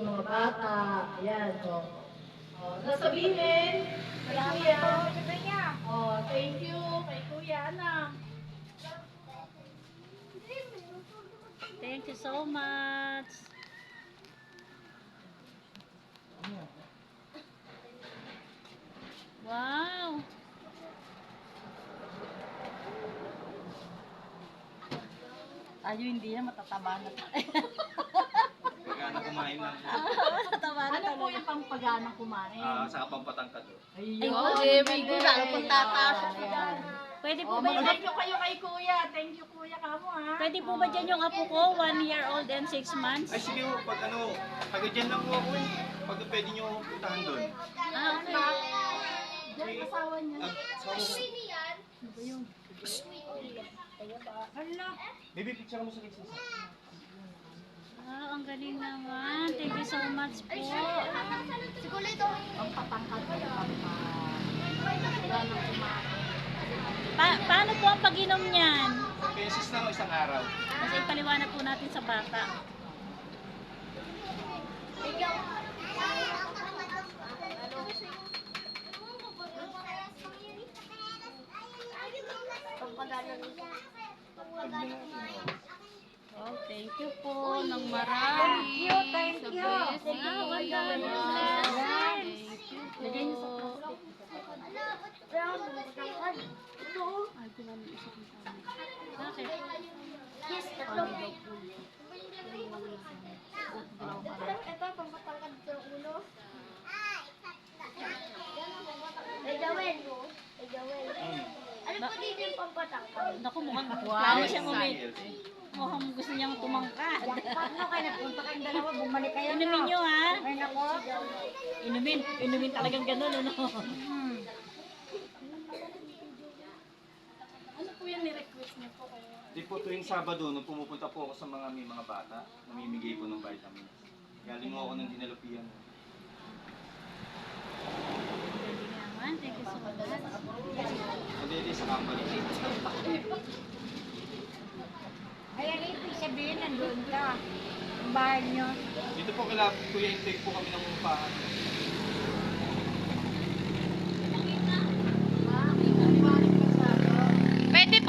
mga bata. Ayan, o. Sasabihin, kay Kuya. Thank you, kay Kuya, anak. Thank you so much. Wow. Ayo, hindi yan, matataba na. Pagana kumain lang. Mataba na Ano po talaga. yung pampaganang kumain? Saka pampatangkad. Ayun. Ay, very good. Lalo pong tataas Ayan. ako dyan. Pwede po Oh, ba yung mag-thank you kayo kay Kuya. Thank you, Kuya, kamo, ha? Pwede po ba dyan yung apo ko, 1 year old and 6 months? Ay sige, pag taga dyan lang po ako eh. Pag pwede nyo akong puntahan doon. Okay. Diyan, asawa niya. Hala. Baby, picture mo sa likod. Wow, ang galing naman. Thank you so much po. Pampatangkad ko yung pampaganang kumain. Paano po ang pag-inom niyan? Beses lang o isang araw. Kasi ipaliwanag po natin sa bata. Oh, thank you po ng marami. Thank you. Wow, ang dami. Thank you po. Ay, pinamit isa kong tama. Bakit? Ito, pampatangkad sa ulo. Ay, gawin mo. Ay, gawin. Ano po dito yung pampatangkad? Naku, mukhang plano siyang mukhang gusto niyang tumangkad. Paano kayo nagpunta kayong dalawa? Bumalik kayo. Inumin niyo ha? Ay, nako. Inumin talagang ganun, ano? Ano po yung ni-request niyo po kayo? Di po tuwing Sabado, nung pumupunta po ako sa may mga bata, namimigay po ng vitamins. Galing mo ako ng dinalupian. Galing naman, thank you so much. Madali sa company. Ay, ano ibig sabihin? Nandun ka. Ang bahay niyo. Dito po kila Kuya Intake po kami ng upahan.